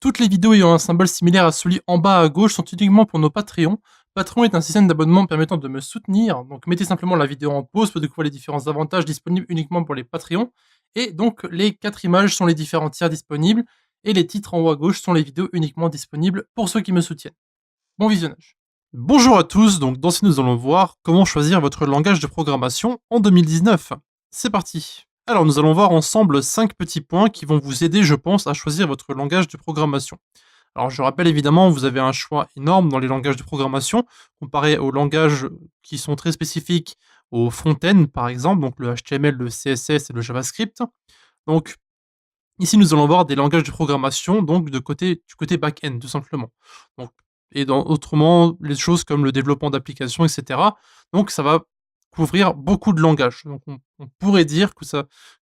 Toutes les vidéos ayant un symbole similaire à celui en bas à gauche sont uniquement pour nos Patreons. Patreon est un système d'abonnement permettant de me soutenir, donc mettez simplement la vidéo en pause pour découvrir les différents avantages disponibles uniquement pour les Patreons. Et donc les 4 images sont les différents tiers disponibles, et les titres en haut à gauche sont les vidéos uniquement disponibles pour ceux qui me soutiennent. Bon visionnage. Bonjour à tous, donc dans ce nous allons voir comment choisir votre langage de programmation en 2019. C'est parti. Alors nous allons voir ensemble 5 petits points qui vont vous aider je pense à choisir votre langage de programmation. Alors je rappelle évidemment, vous avez un choix énorme dans les langages de programmation, comparé aux langages qui sont très spécifiques au front-end par exemple, donc le HTML, le CSS et le JavaScript. Donc ici nous allons voir des langages de programmation donc du côté back-end tout simplement. Donc, et autrement les choses comme le développement d'applications, etc. Donc ça va couvrir beaucoup de langages. Donc on pourrait dire que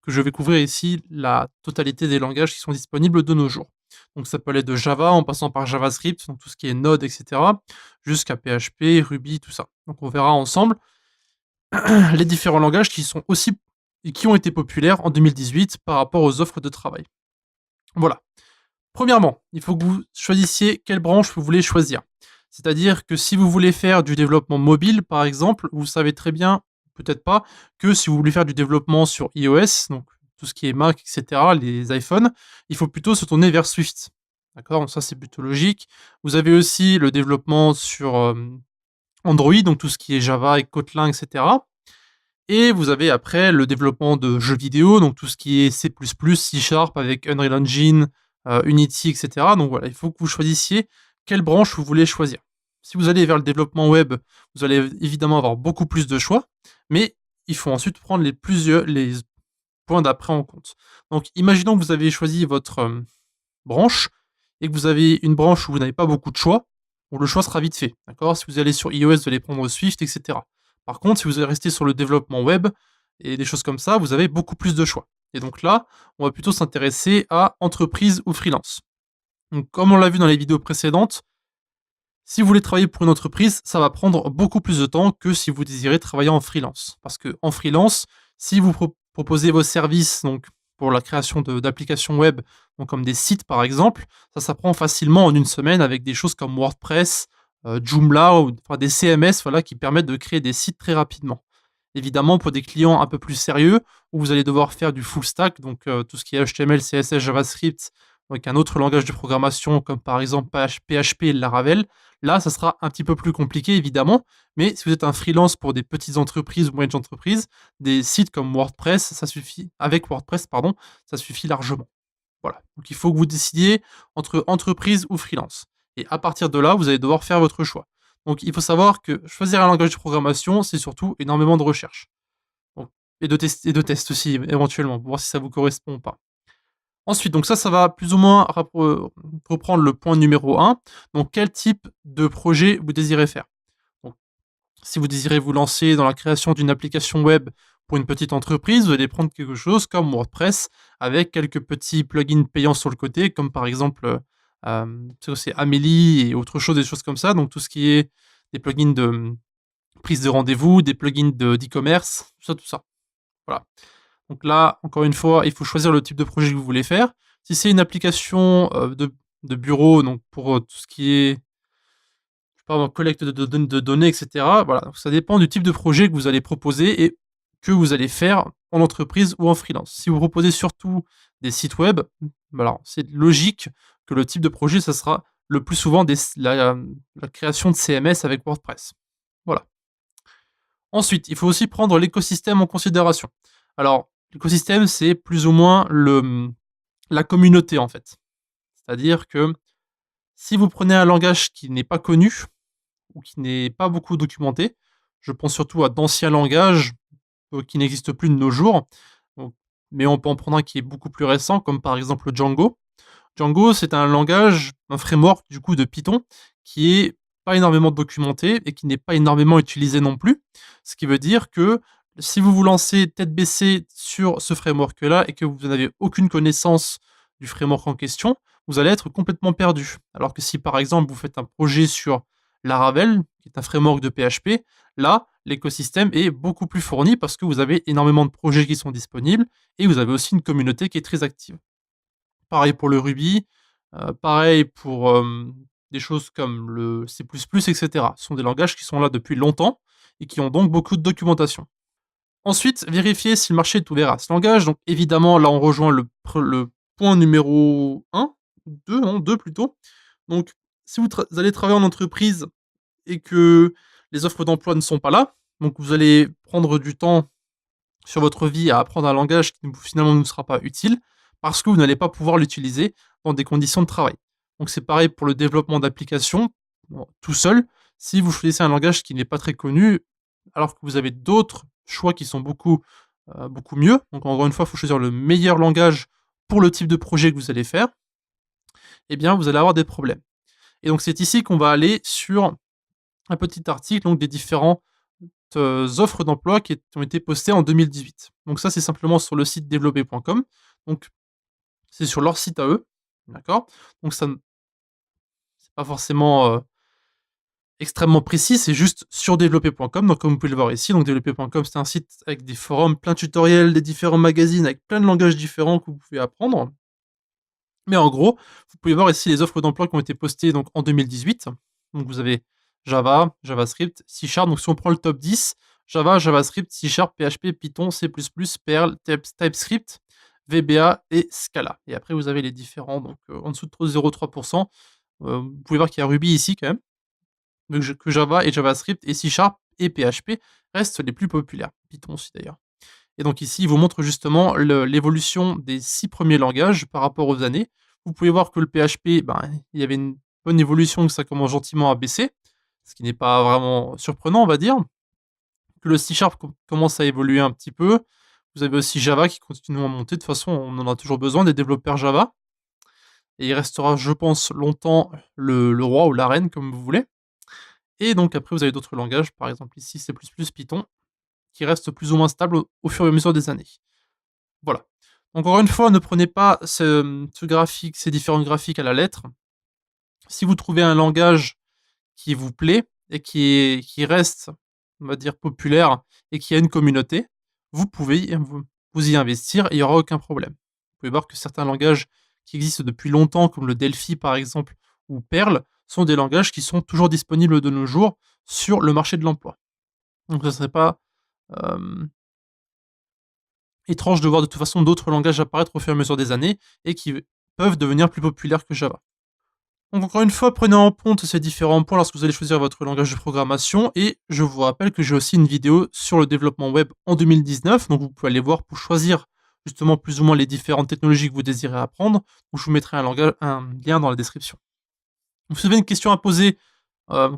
je vais couvrir ici la totalité des langages qui sont disponibles de nos jours. Donc ça peut aller de Java en passant par JavaScript, donc tout ce qui est Node, etc., jusqu'à PHP, Ruby, tout ça. Donc on verra ensemble les différents langages qui ont été populaires en 2018 par rapport aux offres de travail. Voilà. Premièrement, il faut que vous choisissiez quelle branche vous voulez choisir. C'est-à-dire que si vous voulez faire du développement mobile, par exemple, vous savez très bien, peut-être pas, que si vous voulez faire du développement sur iOS, donc tout ce qui est Mac, etc., les iPhones, il faut plutôt se tourner vers Swift. D'accord? Donc ça, c'est plutôt logique. Vous avez aussi le développement sur Android, donc tout ce qui est Java et Kotlin, etc. Et vous avez après le développement de jeux vidéo, donc tout ce qui est C++, C# avec Unreal Engine, Unity, etc. Donc voilà, il faut que vous choisissiez quelle branche vous voulez choisir. Si vous allez vers le développement web, vous allez évidemment avoir beaucoup plus de choix, mais il faut ensuite prendre les points d'après en compte. Donc imaginons que vous avez choisi votre branche et que vous avez une branche où vous n'avez pas beaucoup de choix, bon, le choix sera vite fait. D'accord? Si vous allez sur iOS, vous allez prendre Swift, etc. Par contre, si vous allez rester sur le développement web et des choses comme ça, vous avez beaucoup plus de choix. Et donc là, on va plutôt s'intéresser à entreprise ou freelance. Donc, comme on l'a vu dans les vidéos précédentes, si vous voulez travailler pour une entreprise, ça va prendre beaucoup plus de temps que si vous désirez travailler en freelance. Parce que en freelance, si vous proposez vos services donc pour la création d'applications web, donc comme des sites par exemple, ça prend facilement en une semaine avec des choses comme WordPress, Joomla, ou enfin, des CMS voilà, qui permettent de créer des sites très rapidement. Évidemment, pour des clients un peu plus sérieux, où vous allez devoir faire du full stack, donc tout ce qui est HTML, CSS, JavaScript, avec un autre langage de programmation comme par exemple PHP et Laravel, là, ça sera un petit peu plus compliqué évidemment, mais si vous êtes un freelance pour des petites entreprises ou moyennes entreprises, des sites comme WordPress, ça suffit, avec WordPress, pardon, ça suffit largement. Voilà. Donc il faut que vous décidiez entre entreprise ou freelance. Et à partir de là, vous allez devoir faire votre choix. Donc il faut savoir que choisir un langage de programmation, c'est surtout énormément de recherche. Donc, et de tests aussi, éventuellement, pour voir si ça vous correspond ou pas. Ensuite, donc ça va plus ou moins reprendre le point numéro 1. Donc quel type de projet vous désirez faire? Donc, si vous désirez vous lancer dans la création d'une application web pour une petite entreprise, vous allez prendre quelque chose comme WordPress avec quelques petits plugins payants sur le côté, comme par exemple c'est Amélie et autre chose, des choses comme ça. Donc tout ce qui est des plugins de prise de rendez-vous, des plugins d'e-commerce, tout ça. Voilà. Donc là, encore une fois, il faut choisir le type de projet que vous voulez faire. Si c'est une application de bureau, donc pour tout ce qui est par exemple, collecte de données, etc. Voilà, donc ça dépend du type de projet que vous allez proposer et que vous allez faire en entreprise ou en freelance. Si vous proposez surtout des sites web, alors c'est logique que le type de projet, ça sera le plus souvent la création de CMS avec WordPress. Voilà. Ensuite, il faut aussi prendre l'écosystème en considération. Alors, l'écosystème, c'est plus ou moins la communauté, en fait. C'est-à-dire que si vous prenez un langage qui n'est pas connu, ou qui n'est pas beaucoup documenté. Je pense surtout à d'anciens langages qui n'existent plus de nos jours, donc, mais on peut en prendre un qui est beaucoup plus récent, comme par exemple Django. Django, c'est un langage, un framework du coup de Python qui est pas énormément documenté et qui n'est pas énormément utilisé non plus. Ce qui veut dire que si vous vous lancez tête baissée sur ce framework-là et que vous n'avez aucune connaissance du framework en question, vous allez être complètement perdu. Alors que si par exemple vous faites un projet sur Laravel, qui est un framework de PHP, là, l'écosystème est beaucoup plus fourni parce que vous avez énormément de projets qui sont disponibles et vous avez aussi une communauté qui est très active. Pareil pour le Ruby, Pareil pour, des choses comme le C++ et cetera. Ce sont des langages qui sont là depuis longtemps et qui ont donc beaucoup de documentation. Ensuite, vérifiez si le marché est ouvert à ce langage. Donc évidemment, là, on rejoint le point numéro 1, 2, hein, 2 plutôt. Donc si vous allez travailler en entreprise et que les offres d'emploi ne sont pas là, donc vous allez prendre du temps sur votre vie à apprendre un langage qui finalement ne sera pas utile, parce que vous n'allez pas pouvoir l'utiliser dans des conditions de travail. Donc c'est pareil pour le développement d'applications, bon, tout seul. Si vous choisissez un langage qui n'est pas très connu, alors que vous avez d'autres choix qui sont beaucoup mieux. Donc encore une fois, il faut choisir le meilleur langage pour le type de projet que vous allez faire. Eh bien, vous allez avoir des problèmes. Et donc c'est ici qu'on va aller sur un petit article donc des différents offres d'emploi qui ont été postées en 2018. Donc ça, c'est simplement sur le site développé.com. Donc c'est sur leur site à eux, d'accord? Donc ça n c'est pas forcément, extrêmement précis, c'est juste sur développé.com. Donc comme vous pouvez le voir ici, donc développé.com, c'est un site avec des forums, plein de tutoriels, des différents magazines avec plein de langages différents que vous pouvez apprendre. Mais en gros, vous pouvez voir ici les offres d'emploi qui ont été postées donc en 2018. Donc vous avez Java, JavaScript, C#. Donc si on prend le top 10, Java, JavaScript, C#, PHP, Python, C++, Perl, TypeScript, VBA et Scala. Et après vous avez les différents, donc en dessous de 0,3%. Vous pouvez voir qu'il y a Ruby ici quand même. Donc que Java et JavaScript et C# et PHP restent les plus populaires. Python aussi d'ailleurs. Et donc ici, il vous montre justement l'évolution des 6 premiers langages par rapport aux années. Vous pouvez voir que le PHP, ben, il y avait une bonne évolution, que ça commence gentiment à baisser, ce qui n'est pas vraiment surprenant, on va dire. Que le C# commence à évoluer un petit peu. Vous avez aussi Java qui continue à monter. De toute façon, on en a toujours besoin des développeurs Java. Et il restera, je pense, longtemps le roi ou la reine, comme vous voulez. Et donc après, vous avez d'autres langages, par exemple ici C++, Python, qui restent plus ou moins stables au fur et à mesure des années. Voilà. Encore une fois, ne prenez pas ce graphique, ces différents graphiques à la lettre. Si vous trouvez un langage qui vous plaît et qui reste, on va dire, populaire et qui a une communauté, vous pouvez vous y investir et il n'y aura aucun problème. Vous pouvez voir que certains langages qui existent depuis longtemps, comme le Delphi par exemple, ou Perl, sont des langages qui sont toujours disponibles de nos jours sur le marché de l'emploi. Donc ce ne serait pas étrange de voir de toute façon d'autres langages apparaître au fur et à mesure des années et qui peuvent devenir plus populaires que Java. Donc encore une fois, prenez en compte ces différents points lorsque vous allez choisir votre langage de programmation et je vous rappelle que j'ai aussi une vidéo sur le développement web en 2019, donc vous pouvez aller voir pour choisir justement plus ou moins les différentes technologies que vous désirez apprendre, donc je vous mettrai un lien dans la description. Donc, si vous avez une question à poser euh,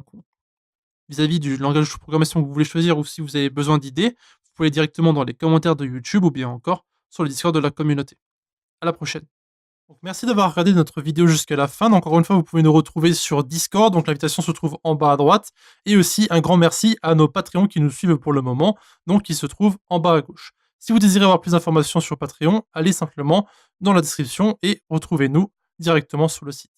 vis-à-vis du langage de programmation que vous voulez choisir ou si vous avez besoin d'idées, vous pouvez directement dans les commentaires de YouTube ou bien encore sur le Discord de la communauté. À la prochaine. Donc merci d'avoir regardé notre vidéo jusqu'à la fin. Donc, encore une fois, vous pouvez nous retrouver sur Discord, donc l'invitation se trouve en bas à droite. Et aussi un grand merci à nos Patreons qui nous suivent pour le moment, donc qui se trouvent en bas à gauche. Si vous désirez avoir plus d'informations sur Patreon, allez simplement dans la description et retrouvez-nous directement sur le site.